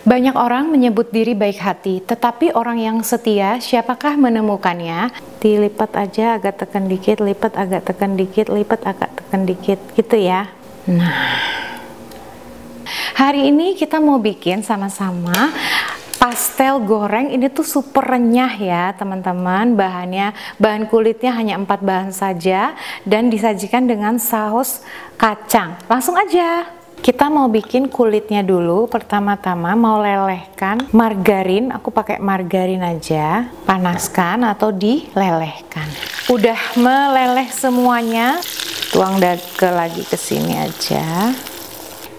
Banyak orang menyebut diri baik hati, tetapi orang yang setia, siapakah menemukannya? Dilipat aja, agak tekan dikit, lipat agak tekan dikit, lipat agak tekan dikit, gitu ya. Nah, hari ini kita mau bikin sama-sama pastel goreng. Ini tuh super renyah ya teman-teman. Bahan kulitnya hanya 4 bahan saja dan disajikan dengan saus kacang. Langsung aja. Kita mau bikin kulitnya dulu. Pertama-tama mau lelehkan margarin. Aku pakai margarin aja. Panaskan atau dilelehkan. Udah meleleh semuanya. Tuang lagi ke sini aja.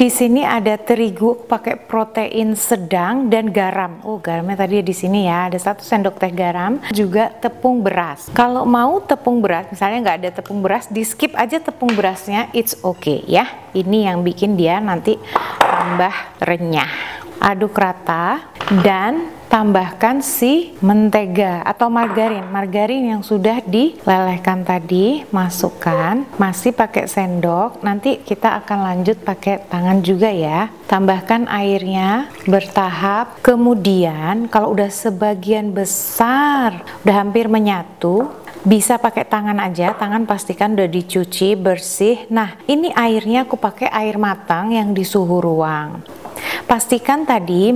Di sini ada terigu, pakai protein sedang dan garam. Oh, garamnya tadi di sini ya. Ada 1 sendok teh garam, juga tepung beras. Kalau mau tepung beras, misalnya nggak ada tepung beras, di skip aja tepung berasnya, it's okay ya. Ini yang bikin dia nanti tambah renyah. Aduk rata dan tambahkan si mentega atau margarin yang sudah dilelehkan tadi, masukkan. Masih pakai sendok, nanti kita akan lanjut pakai tangan juga ya. Tambahkan airnya bertahap. Kemudian kalau udah sebagian besar udah hampir menyatu, bisa pakai tangan aja, tangan pastikan udah dicuci bersih. Nah, ini airnya aku pakai air matang yang di suhu ruang. Pastikan tadi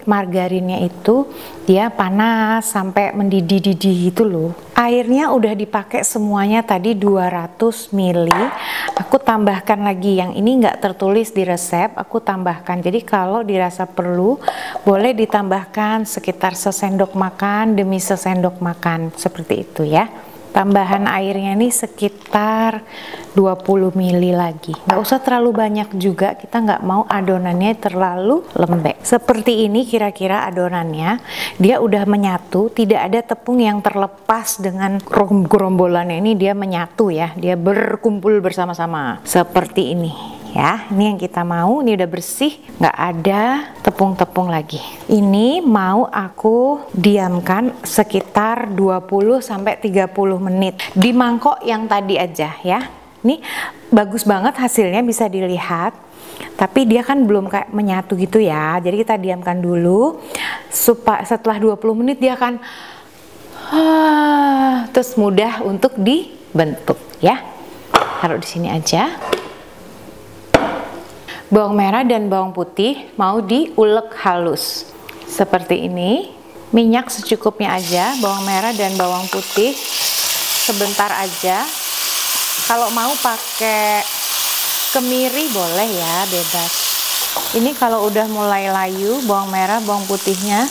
margarinnya itu dia panas sampai mendidih-didih gitu loh. Airnya udah dipakai semuanya tadi 200 ml. Aku tambahkan lagi, yang ini nggak tertulis di resep, aku tambahkan. Jadi kalau dirasa perlu boleh ditambahkan sekitar sesendok makan demi sesendok makan, seperti itu ya. Tambahan airnya nih sekitar 20 ml lagi. Nggak usah terlalu banyak juga, kita nggak mau adonannya terlalu lembek. Seperti ini kira-kira adonannya. Dia udah menyatu, tidak ada tepung yang terlepas dengan gerombolannya ini, dia menyatu ya. Dia berkumpul bersama-sama. Seperti ini. Ya, ini yang kita mau. Ini udah bersih, nggak ada tepung-tepung lagi. Ini mau aku diamkan sekitar 20-30 menit di mangkok yang tadi aja ya. Ini bagus banget hasilnya, bisa dilihat. Tapi dia kan belum kayak menyatu gitu ya. Jadi kita diamkan dulu supaya setelah 20 menit dia akan terus mudah untuk dibentuk ya. Taruh di sini aja. Bawang merah dan bawang putih mau diulek halus seperti ini. Minyak secukupnya aja, bawang merah dan bawang putih sebentar aja. Kalau mau pakai kemiri boleh ya, bebas. Ini kalau udah mulai layu bawang merah bawang putihnya,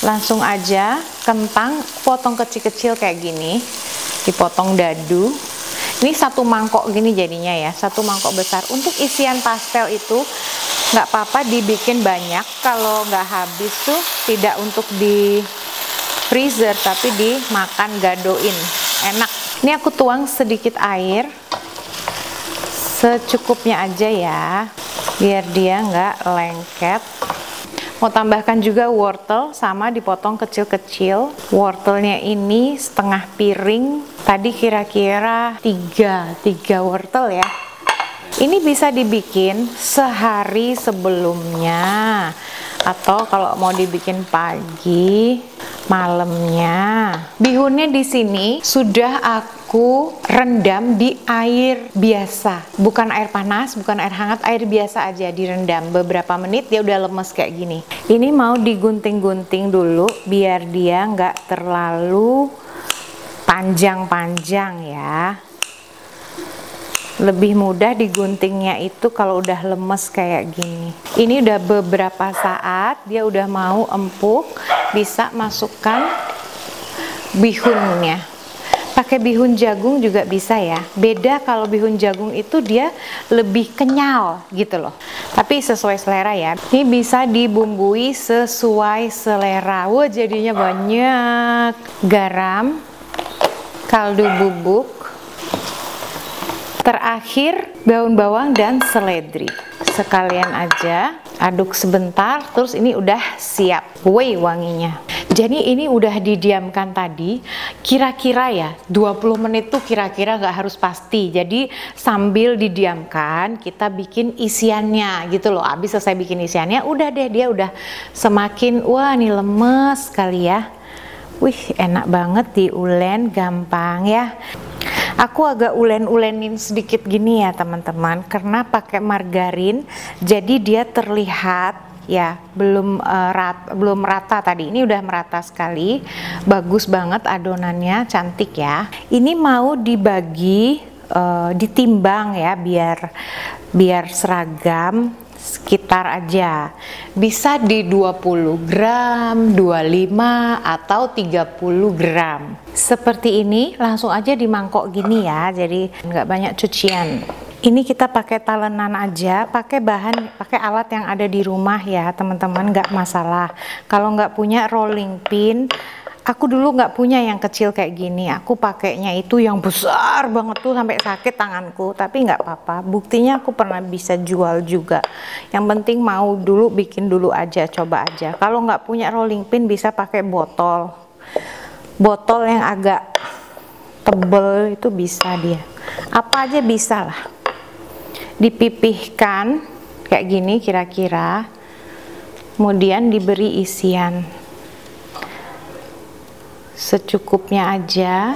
langsung aja kentang potong kecil-kecil kayak gini, dipotong dadu. Ini 1 mangkok gini jadinya ya, 1 mangkok besar. Untuk isian pastel itu nggak apa-apa dibikin banyak, kalau nggak habis tuh tidak untuk di freezer tapi dimakan gadoin, enak. Ini aku tuang sedikit air, secukupnya aja ya, biar dia nggak lengket. Mau tambahkan juga wortel, sama dipotong kecil-kecil. Wortelnya ini setengah piring, tadi kira-kira 3 wortel ya. Ini bisa dibikin sehari sebelumnya, atau kalau mau dibikin pagi, malamnya. Bihunnya di sini sudah aku rendam di air biasa, bukan air panas, bukan air hangat, air biasa aja, direndam beberapa menit, dia udah lemes kayak gini. Ini mau digunting-gunting dulu biar dia nggak terlalu panjang-panjang ya. Lebih mudah diguntingnya itu kalau udah lemes kayak gini. Ini udah beberapa saat, dia udah mau empuk, bisa masukkan bihunnya. Pakai bihun jagung juga bisa ya. Beda kalau bihun jagung itu dia lebih kenyal gitu loh. Tapi sesuai selera ya. Ini bisa dibumbui sesuai selera. Wah, jadinya banyak. Garam, kaldu bubuk, terakhir daun bawang dan seledri. Sekalian aja aduk sebentar, terus ini udah siap. Wih, wanginya. Jadi ini udah didiamkan tadi, kira-kira ya 20 menit tuh kira-kira nggak harus pasti. Jadi sambil didiamkan kita bikin isiannya gitu loh. Abis selesai bikin isiannya, udah deh dia udah semakin, wah ini lemes sekali ya. Wih enak banget diulen, gampang ya. Aku agak ulen-ulenin sedikit gini ya teman-teman, karena pakai margarin jadi dia terlihat ya belum rata tadi. Ini udah merata sekali, bagus banget adonannya, cantik ya. Ini mau dibagi ditimbang ya biar seragam, sekitar aja bisa di 20 gram, 25 atau 30 gram seperti ini. Langsung aja di mangkok gini ya, jadi nggak banyak cucian. Ini kita pakai talenan aja, pakai alat yang ada di rumah ya teman-teman, nggak masalah. Kalau nggak punya rolling pin, aku dulu nggak punya yang kecil kayak gini, aku pakainya itu yang besar banget tuh sampai sakit tanganku, tapi nggak apa-apa. Buktinya aku pernah bisa jual juga. Yang penting mau dulu, bikin dulu aja, coba aja. Kalau nggak punya rolling pin bisa pakai botol yang agak tebel itu bisa dia. Apa aja bisa lah. Dipipihkan kayak gini kira-kira, kemudian diberi isian secukupnya aja,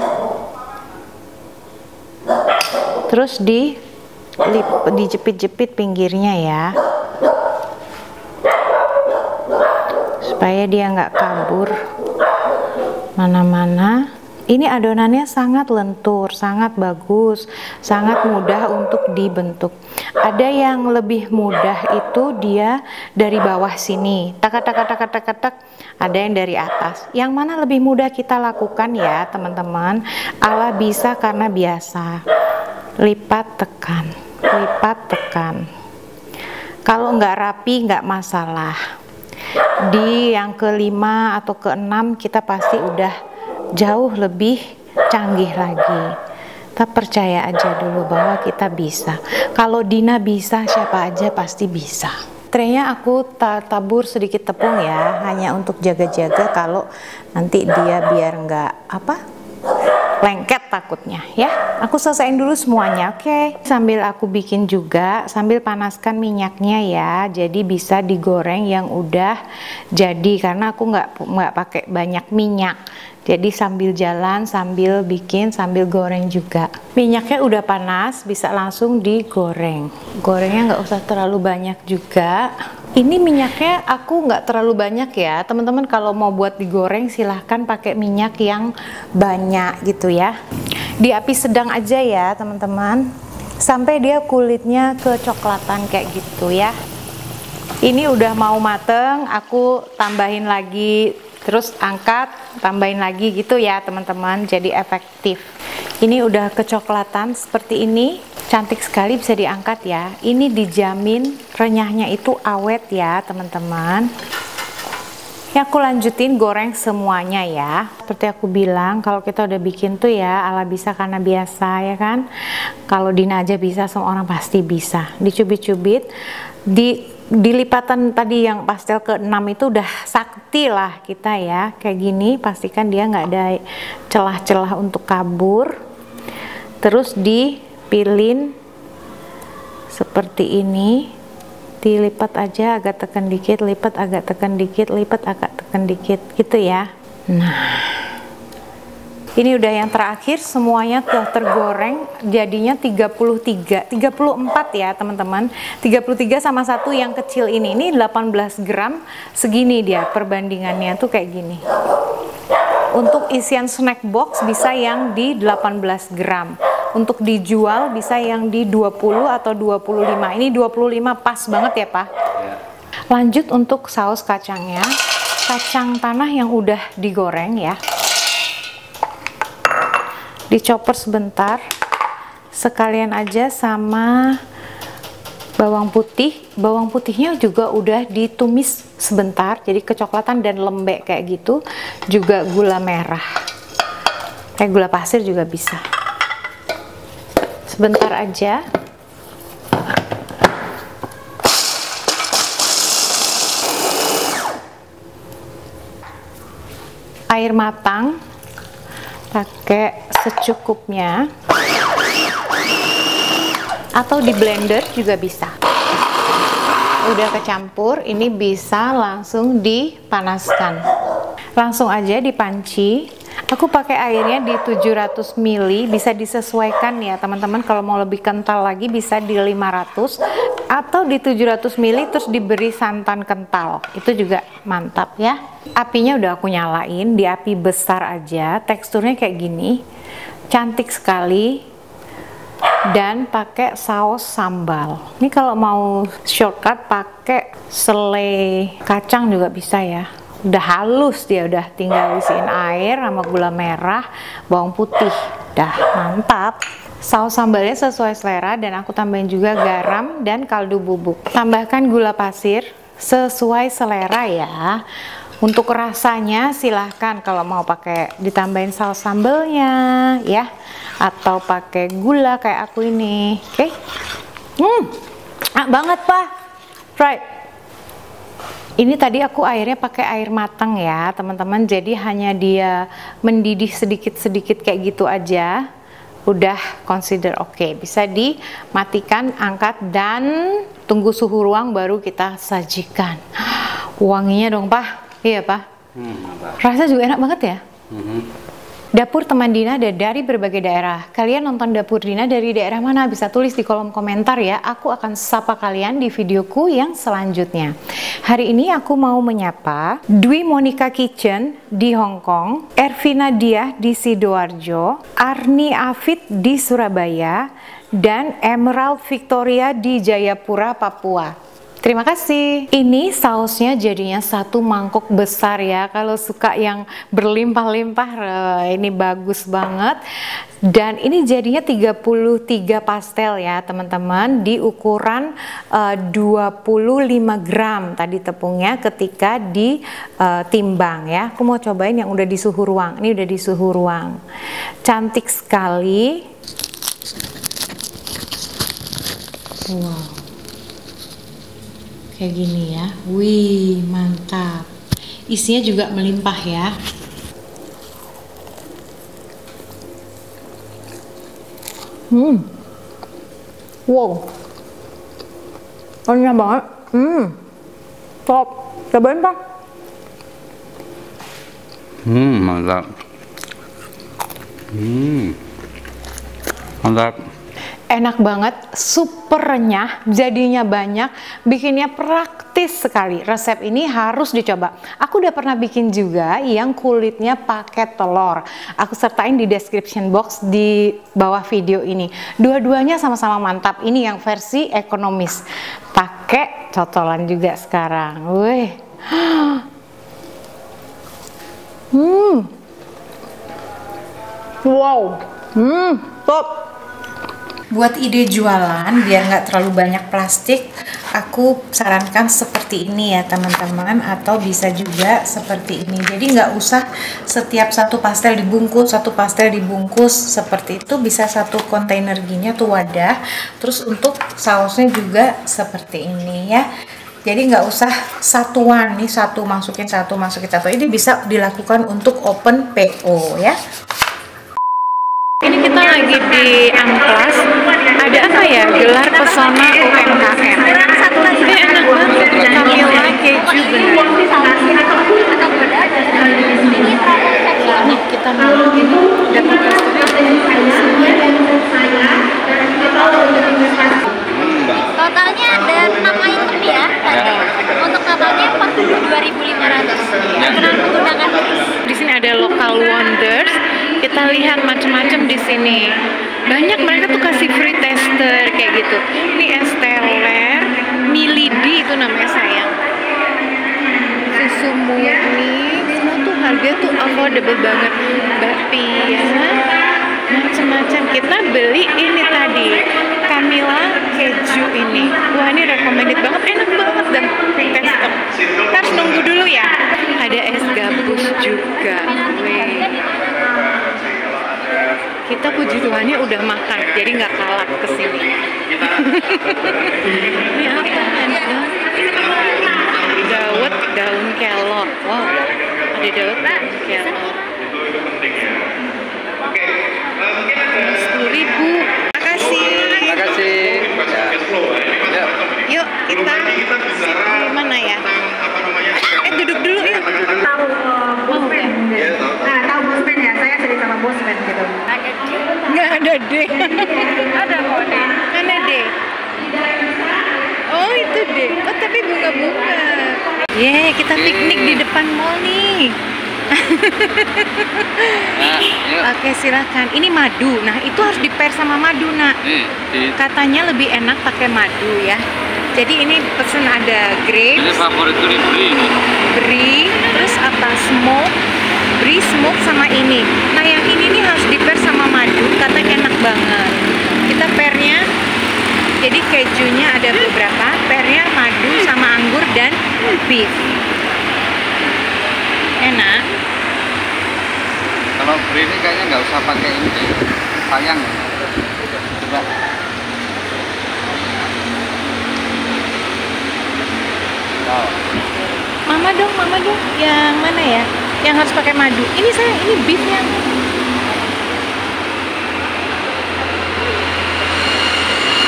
terus dijepit-jepit pinggirnya ya, supaya dia nggak kabur mana-mana. Ini adonannya sangat lentur, sangat bagus, sangat mudah untuk dibentuk. Ada yang lebih mudah itu dia dari bawah sini, tak. Ada yang dari atas. Yang mana lebih mudah kita lakukan ya teman-teman? Ala bisa karena biasa. Lipat tekan, lipat tekan. Kalau nggak rapi nggak masalah. Di yang kelima atau keenam kita pasti udah jauh lebih canggih lagi. Kita percaya aja dulu bahwa kita bisa. Kalau Dina bisa, siapa aja pasti bisa. Traynya aku tabur sedikit tepung ya, hanya untuk jaga-jaga kalau nanti dia biar nggak lengket takutnya ya. Aku selesaiin dulu semuanya, oke. Sambil aku bikin juga, sambil panaskan minyaknya ya, jadi bisa digoreng yang udah jadi, karena aku nggak pakai banyak minyak. Jadi sambil jalan, sambil bikin, sambil goreng juga. Minyaknya udah panas, bisa langsung digoreng. Gorengnya nggak usah terlalu banyak juga. Ini minyaknya aku nggak terlalu banyak ya, teman-teman. Kalau mau buat digoreng silahkan pakai minyak yang banyak gitu ya. Di api sedang aja ya teman-teman, sampai dia kulitnya kecoklatan kayak gitu ya. Ini udah mau mateng, aku tambahin lagi, terus angkat, tambahin lagi gitu ya teman-teman, jadi efektif. Ini udah kecoklatan seperti ini, cantik sekali, bisa diangkat ya. Ini dijamin renyahnya itu awet ya teman-teman. Ya aku lanjutin goreng semuanya ya. Seperti aku bilang, kalau kita udah bikin tuh ya ala bisa karena biasa ya kan. Kalau Dina aja bisa, semua orang pasti bisa. Dicubit-cubit, di lipatan tadi yang pastel ke-6 itu udah sakti lah kita ya. Kayak gini, pastikan dia nggak ada celah-celah untuk kabur. Terus dipilin seperti ini. Dilipat aja, agak tekan dikit, lipat agak tekan dikit, lipat agak tekan dikit gitu ya. Nah, ini udah yang terakhir, semuanya telah tergoreng, jadinya 34 ya teman-teman. 33 sama satu yang kecil ini 18 gram, segini dia perbandingannya tuh kayak gini. Untuk isian snack box bisa yang di 18 gram. Untuk dijual bisa yang di 20 atau 25. Ini 25 pas banget ya Pak. Lanjut untuk saus kacangnya. Kacang tanah yang udah digoreng ya. Dicoper sebentar. Sekalian aja sama bawang putih. Bawang putihnya juga udah ditumis sebentar. Jadi kecoklatan dan lembek kayak gitu. Juga gula merah. Kayak gula pasir juga bisa. Sebentar aja. air matang, pakai secukupnya, atau di blender juga bisa. Udah kecampur, ini bisa langsung dipanaskan. Langsung aja di panci. Aku pakai airnya di 700 ml, bisa disesuaikan ya teman-teman. Kalau mau lebih kental lagi bisa di 500 atau di 700 ml terus diberi santan kental. Itu juga mantap ya. Apinya udah aku nyalain di api besar aja. Teksturnya kayak gini. Cantik sekali. Dan pakai saus sambal. Ini kalau mau shortcut pakai selai kacang juga bisa ya. Udah halus dia, udah tinggal isiin air sama gula merah, bawang putih. Udah mantap. Saus sambalnya sesuai selera dan aku tambahin juga garam dan kaldu bubuk. Tambahkan gula pasir sesuai selera ya. Untuk rasanya silahkan kalau mau pakai ditambahin saus sambalnya ya, atau pakai gula kayak aku ini. Oke. Enak banget Pak. Right. Ini tadi aku airnya pakai air matang ya teman-teman, jadi hanya dia mendidih sedikit-sedikit kayak gitu aja. Udah consider oke. Bisa dimatikan, angkat, dan tunggu suhu ruang baru kita sajikan. Wanginya dong Pak. Iya Pak. Rasanya juga enak banget ya. Dapur Teman Dina ada dari berbagai daerah. Kalian nonton Dapur Dina dari daerah mana? Bisa tulis di kolom komentar ya. Aku akan sapa kalian di videoku yang selanjutnya. Hari ini aku mau menyapa Dwi Monica Kitchen di Hong Kong, Ervina Diah di Sidoarjo, Arni Afid di Surabaya, dan Emerald Victoria di Jayapura, Papua. Terima kasih. Ini sausnya jadinya satu mangkok besar ya. Kalau suka yang berlimpah-limpah, ini bagus banget. Dan ini jadinya 33 pastel ya teman-teman, di ukuran 25 gram tadi tepungnya ketika ditimbang ya. Aku mau cobain yang udah di suhu ruang. Ini udah di suhu ruang. Cantik sekali. Wow. Kayak gini ya. Wih, mantap. Isinya juga melimpah ya. Wow. Enak banget. Top. Cobain Pak. Mantap. Mantap. Enak banget, super renyah, jadinya banyak, bikinnya praktis sekali. Resep ini harus dicoba. Aku udah pernah bikin juga yang kulitnya pakai telur. Aku sertain di description box di bawah video ini. Dua-duanya sama-sama mantap. Ini yang versi ekonomis. Pakai cocolan juga sekarang. Wih. Wow. Top. Buat ide jualan biar nggak terlalu banyak plastik, aku sarankan seperti ini ya teman-teman, atau bisa juga seperti ini. Jadi nggak usah setiap satu pastel dibungkus seperti itu, bisa satu kontainer gini atau wadah. Terus untuk sausnya juga seperti ini ya. Jadi nggak usah satuan nih, satu masukin satu. Ini bisa dilakukan untuk open PO ya. Ini kita lagi di Amplas, ada apa ya, gelar pesona UMKM. Ini enak banget, Camilla keju bener. Nih kita mau dapat totalnya ada 6 item ya tadi. Untuk totalnya 42.500. Dengan menggunakan di sini ada local wonders. Kita lihat macam-macam di sini. Banyak mereka tuh kasih free tester kayak gitu. Ini es teler, Milidi itu namanya sayang. Susu murni, semua tuh harga tuh affordable banget. Bakpia, macam-macam. Kita beli ini tadi, Camilla keju ini. Wah ini recommended banget, enak banget dan free tester. Kita harus nunggu dulu ya. Ada es gabus juga. Wih. Kita puji Tuhannya udah makan, jadi nggak kalah kesini. Ini apa? Dawet daun kelor. Wow, ada Duduk. Ya. 10.000. Makasih. Makasih. Ya. Yuk kita mana ya? Duduk dulu yuk. Mau ya? Nah, tahu Bosman ya? Saya sering sama Bosman gitu. Nggak ada deh. Ada kok deh. Mana deh? Oh itu deh. Oh tapi bunga-bunga. Kita piknik di depan mall nih. Nah, yuk. Oke silakan. Ini madu. Nah itu harus di-pair sama madu nak. Katanya lebih enak pakai madu ya. Jadi ini pesen ada Ini grapes, favorit tuh beri ini. brie, terus apa smoke, brie smoke sama ini. Nah yang ini nih harus di-pair sama madu. Katanya enak banget. Kita pairnya. Jadi kejunya ada beberapa. Pairnya madu sama anggur dan beef. Enak. Kalau beri ini kayaknya nggak usah pakai ini deh. Sayang. Coba. Oh. Mama dong. Yang mana ya? Yang harus pakai madu. Ini sayang, ini beefnya.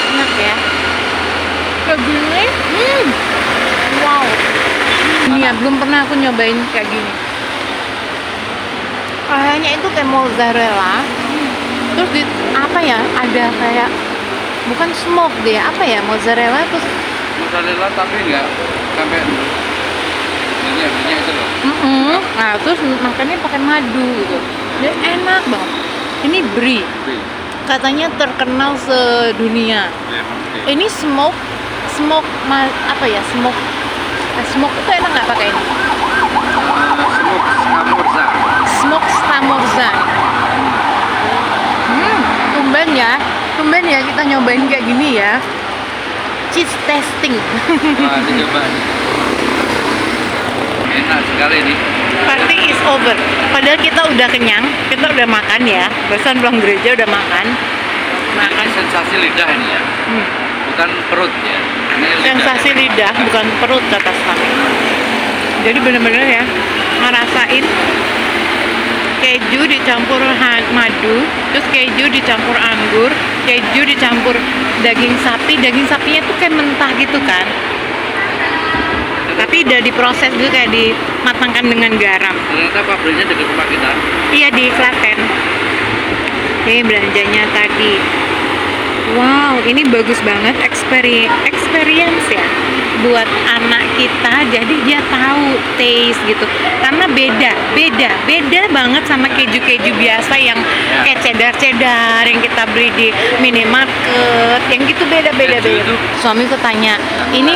Enak ya. Kayak gini. Wow. Iya, belum pernah aku nyobain kayak gini. Kayaknya itu kayak mozzarella. Terus di apa ya? Ada kayak bukan smoke deh. Apa ya? Mozzarella terus Mozzarella tapi nggak sampai ini itu loh. Nah, terus makannya pakai madu gitu. Dan enak banget. Ini brie. Beri. Katanya terkenal sedunia. Ya, oke. Ini smoke apa ya? Smoke itu enak nggak pakai ini? Smoke scamorza. Smoke stamorza. Tumben ya kita nyobain kayak gini ya. Cheese testing. Wah, dicoba. Enak sekali nih. Party is over. Padahal kita udah kenyang, kita udah makan ya. Barusan pulang gereja udah makan. Ini sensasi lidah ini ya. Bukan perut ya. Ini Sensasi lidah, bukan perut kata suami. Jadi bener-bener ya ngerasain keju dicampur madu, terus keju dicampur anggur, keju dicampur daging sapi. Daging sapinya tuh kayak mentah gitu kan. Tapi udah diproses gitu kayak dimatangkan dengan garam. Ternyata pabriknya dekat rumah kita. Iya di Klaten. Oke belanjanya tadi. Wow ini bagus banget experience ya buat anak kita. Jadi dia tahu taste gitu. Karena beda banget sama keju-keju biasa yang kayak cheddar yang kita beli di minimarket. Yang gitu beda. Suami tuh tanya, ini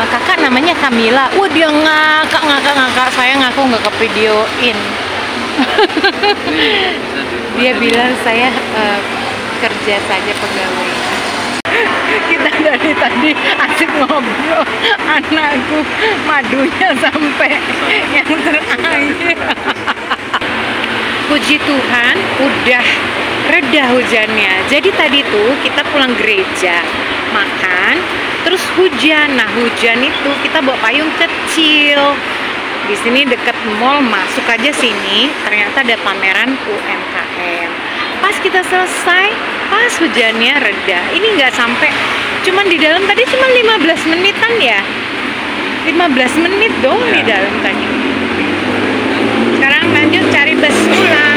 kakak namanya Kamila. Wah dia ngakak. Saya ngaku nggak ke videoin. Dia bilang saya kerja saja pegawai. Kita dari tadi asik ngobrol, anakku madunya sampai yang terakhir. Puji Tuhan udah reda hujannya. Jadi tadi tuh kita pulang gereja makan, terus hujan. Nah hujan itu kita bawa payung kecil. Di sini deket mall, masuk aja sini. Ternyata ada pameran UMKM. Pas kita selesai, pas hujannya reda. Ini nggak sampai, cuman di dalam tadi cuma 15 menitan ya. 15 menit dong di dalam tadi. Sekarang lanjut cari bus pulang.